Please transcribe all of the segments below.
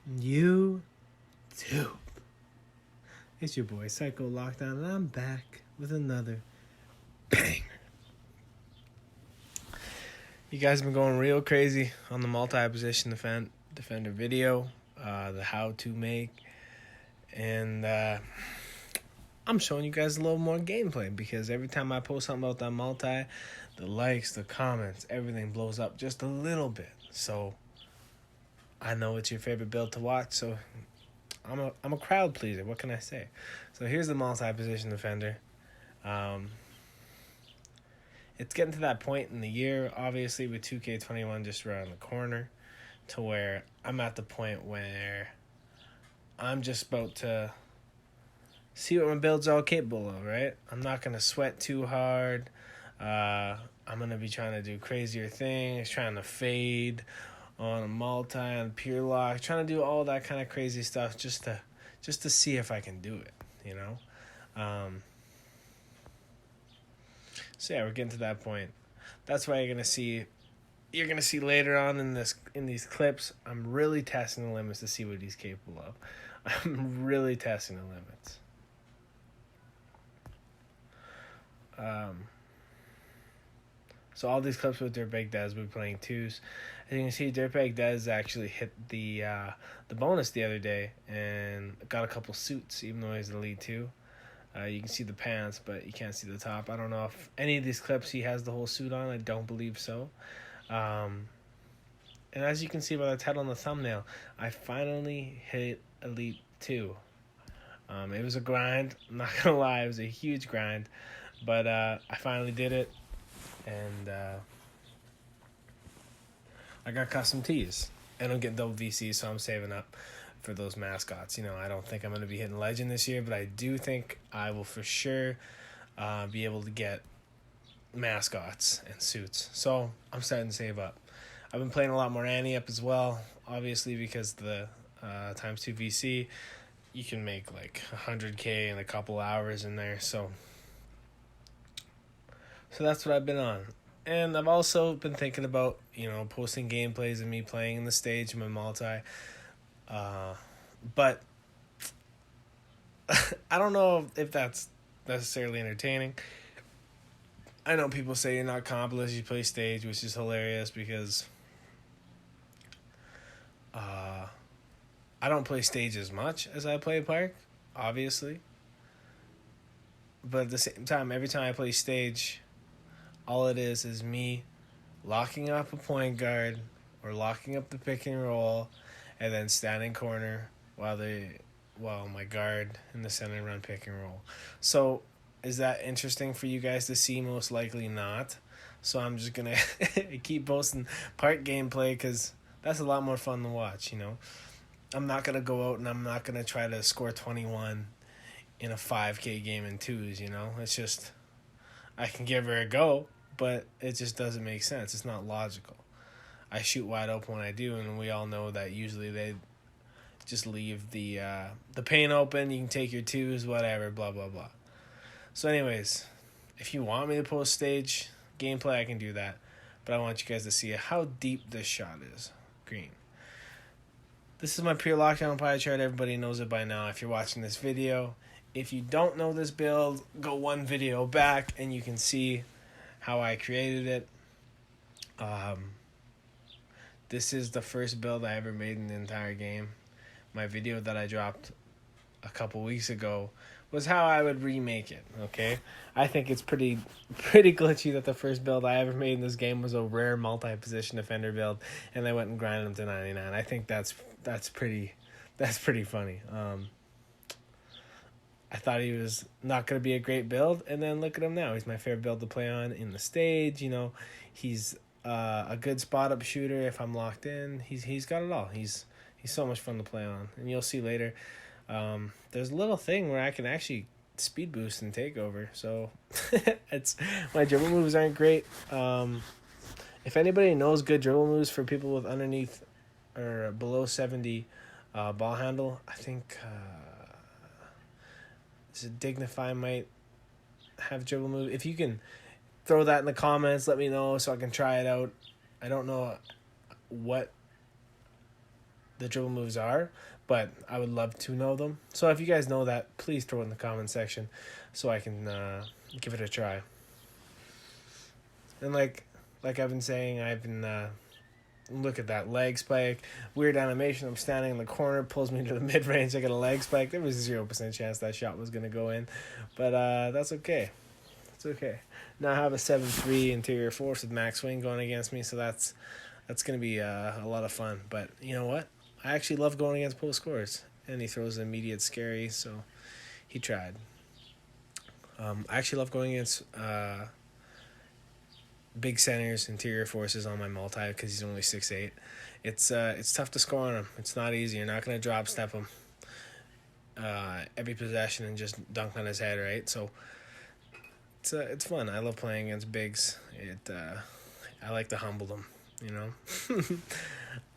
You too. It's your boy Psycho Lockdown, and I'm back with another bang. You guys have been going real crazy on the multi-position defender video, the how to make, and I'm showing you guys a little more gameplay because every time I post something about that multi, the likes, the comments, everything blows up just a little bit. So I know it's your favorite build to watch, so I'm a crowd pleaser. What can I say? So here's the multi-position defender. It's getting to that point in the year, obviously, with 2K21 just around the corner, to where I'm at the point where I'm just about to see what my build's all capable of, right? I'm not going to sweat too hard. I'm going to be trying to do crazier things, trying to fade on a multi, on pure lock, trying to do all that kind of crazy stuff just to see if I can do it, you know? So yeah, we're getting to that point. That's why you're gonna see later on in these clips, I'm really testing the limits to see what he's capable of. I'm really testing the limits. So all these clips with Dirtbag Dez, we're playing twos. As you can see, Dirtbag Dez actually hit the bonus the other day and got a couple suits, even though he's the lead two. You can see the pants, but you can't see the top. I don't know if any of these clips he has the whole suit on. I don't believe so. And as you can see by the title on the thumbnail, I finally hit Elite 2. It was a grind. I'm not going to lie. It was a huge grind. But I finally did it. And I got custom tees. And I'm getting double VC, so I'm saving up for those mascots. You know, I don't think I'm going to be hitting Legend this year, but I do think I will for sure be able to get mascots and suits. So I'm starting to save up. I've been playing a lot more Annie up as well, obviously, because the times 2 VC, you can make like 100K in a couple hours in there. So that's what I've been on. And I've also been thinking about, you know, posting gameplays of me playing in the stage in my multi. But I don't know if that's necessarily entertaining. I know people say you're not comp unless you play stage, which is hilarious because I don't play stage as much as I play park, obviously. But at the same time, every time I play stage, all it is me locking up a point guard or locking up the pick and roll and then standing corner while my guard in the center run pick and roll. So is that interesting for you guys to see? Most likely not. So I'm just going to keep posting part gameplay because that's a lot more fun to watch, you know. I'm not going to go out and I'm not going to try to score 21 in a 5K game in twos, you know. It's just, I can give her a go, but it just doesn't make sense. It's not logical. I shoot wide open when I do, and we all know that usually they just leave the paint open. You can take your twos, whatever, blah, blah, blah. So anyways, if you want me to post stage gameplay, I can do that. But I want you guys to see how deep this shot is. Green. This is my pure lockdown pie chart. Everybody knows it by now if you're watching this video. If you don't know this build, go one video back and you can see how I created it. This is the first build I ever made in the entire game. My video that I dropped a couple weeks ago was how I would remake it, okay? I think it's pretty glitchy that the first build I ever made in this game was a rare multi-position defender build, and I went and grinded him to 99. I think that's pretty funny. I thought he was not going to be a great build, and then look at him now. He's my favorite build to play on in the stage. You know, he's a good spot-up shooter if I'm locked in. He's got it all. He's so much fun to play on, and you'll see later. There's a little thing where I can actually speed boost and take over. So it's my dribble moves aren't great. If anybody knows good dribble moves for people with underneath or below 70 ball handle, I think Dignify might have dribble move. If you can throw that in the comments, let me know so I can try it out. I don't know what the dribble moves are, but I would love to know them. So if you guys know that, please throw it in the comment section so I can give it a try. And like I've been saying, I've been look at that leg spike, weird animation. I'm standing in the corner, pulls me to the mid range. I get a leg spike. There was 0% chance that shot was gonna go in, but that's okay. It's okay. Now I have a 7-3 interior force with max swing going against me, so that's gonna be a lot of fun. But you know what? I actually love going against post scores, and he throws an immediate scary, so he tried. I actually love going against big centers, interior forces on my multi because he's only 6'8". It's tough to score on him. It's not easy. You're not gonna drop step him every possession and just dunk on his head, right? So it's fun. I love playing against bigs. I like to humble them. You know,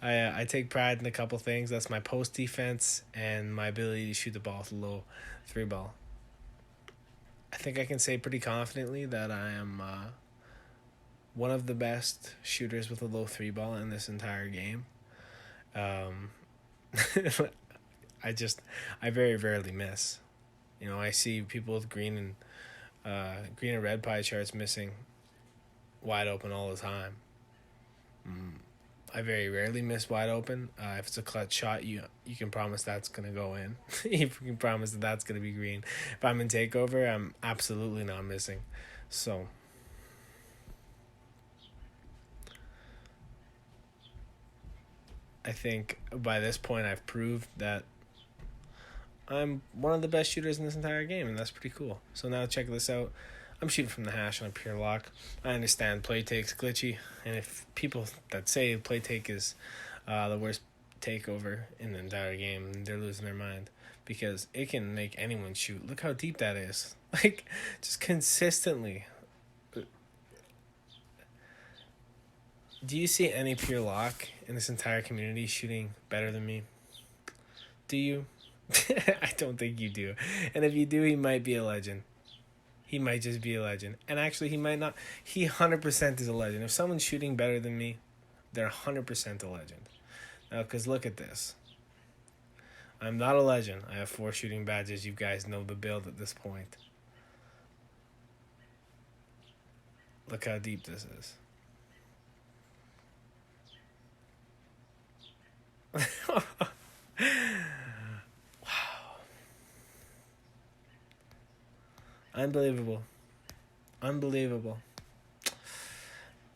I take pride in a couple things. That's my post defense and my ability to shoot the ball with a low 3-ball. I think I can say pretty confidently that I am one of the best shooters with a low 3-ball in this entire game. I very rarely miss. You know, I see people with green and red pie charts missing wide open all the time. I very rarely miss wide open. If it's a clutch shot, you can promise that's going to go in. You can promise that that's going to be green. If I'm in takeover, I'm absolutely not missing. So I think by this point I've proved that I'm one of the best shooters in this entire game, and that's pretty cool. So now check this out. I'm shooting from the hash on a pure lock. I understand play take's glitchy, and if people that say play take is the worst takeover in the entire game, they're losing their mind, because it can make anyone shoot. Look how deep that is. Like, just consistently. Do you see any pure lock in this entire community shooting better than me? Do you? I don't think you do. And if you do, he might be a legend. He might just be a legend. And actually, he might not. He 100% is a legend. If someone's shooting better than me, they're 100% a legend. Now, because look at this. I'm not a legend. I have 4 shooting badges. You guys know the build at this point. Look how deep this is. Wow. Unbelievable.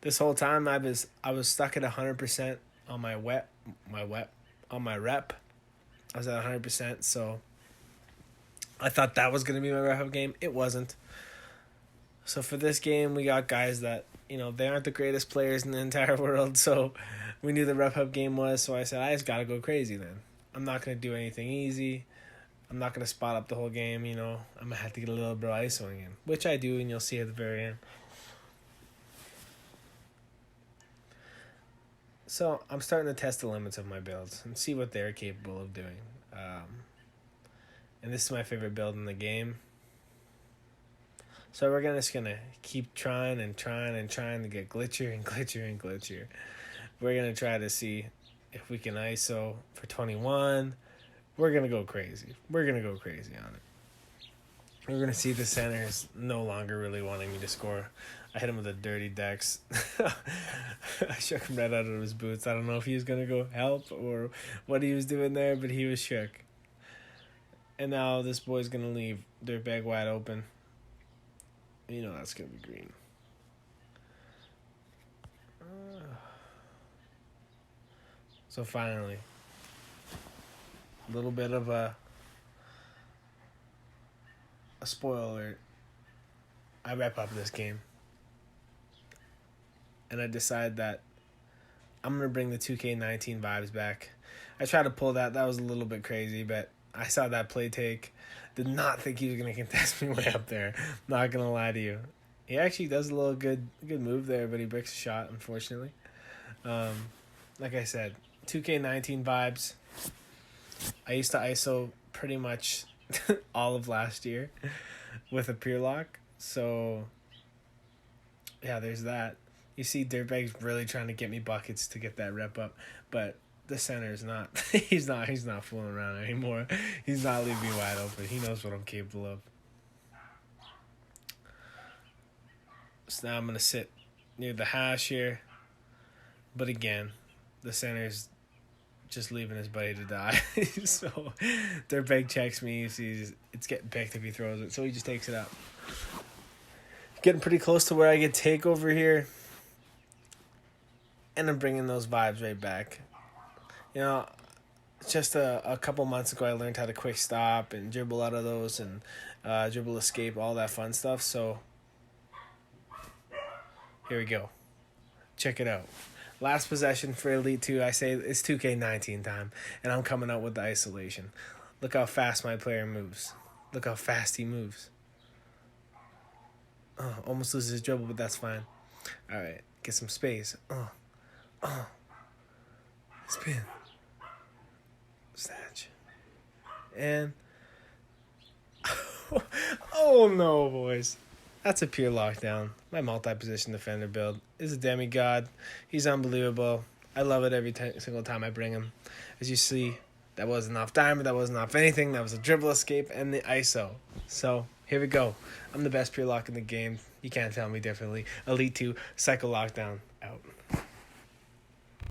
This whole time I was stuck at 100% on my rep. I was at 100%, so I thought that was gonna be my rep game. It wasn't. So for this game, we got guys that, you know, they aren't the greatest players in the entire world, so we knew the rep up game was, so I said, I just gotta go crazy then. I'm not gonna do anything easy. I'm not gonna spot up the whole game, you know. I'm gonna have to get a little bit of ISOing in, which I do, and you'll see at the very end. So I'm starting to test the limits of my builds and see what they're capable of doing. And this is my favorite build in the game. So we're just gonna keep trying to get glitchier and glitchier and glitchier. We're gonna try to see if we can ISO for 21. We're gonna go crazy. We're gonna go crazy on it. We're gonna see the centers no longer really wanting me to score. I hit him with a dirty dex. I shook him right out of his boots. I don't know if he was gonna go help or what he was doing there, but he was shook. And now this boy's gonna leave dirtbag wide open. You know that's gonna be green. So finally, a little bit of a spoiler alert. I wrap up this game, and I decide that I'm gonna bring the 2K19 vibes back. I tried to pull that. That was a little bit crazy, but I saw that play take. Did not think he was gonna contest me way up there. Not gonna lie to you. He actually does a little good move there, but he breaks a shot, unfortunately. Like I said, 2K19 vibes. I used to ISO pretty much all of last year with a pure lock. So yeah, there's that. You see Dirtbag's really trying to get me buckets to get that rep up, but the center is not. He's not fooling around anymore. He's not leaving me wide open. He knows what I'm capable of. So now I'm gonna sit near the hash here, but again, the center's just leaving his buddy to die. So Dirtbag checks me. Sees it's getting picked if he throws it, so he just takes it up. Getting pretty close to where I get takeover here, and I'm bringing those vibes right back. You know, just a couple months ago, I learned how to quick stop and dribble out of those and dribble escape, all that fun stuff. So here we go. Check it out. Last possession for Elite 2, I say it's 2K19 time, and I'm coming out with the isolation. Look how fast my player moves. Look how fast he moves. Almost loses his dribble, but that's fine. All right, get some space. Spin. Snatch. And... oh no, boys. That's a pure lockdown. My multi-position defender build is a demigod. He's unbelievable. I love it every single time I bring him. As you see, that wasn't off diamond. That wasn't off anything. That was a dribble escape and the ISO. So here we go. I'm the best pure lock in the game. You can't tell me differently. Elite 2, Psycho Lockdown, out.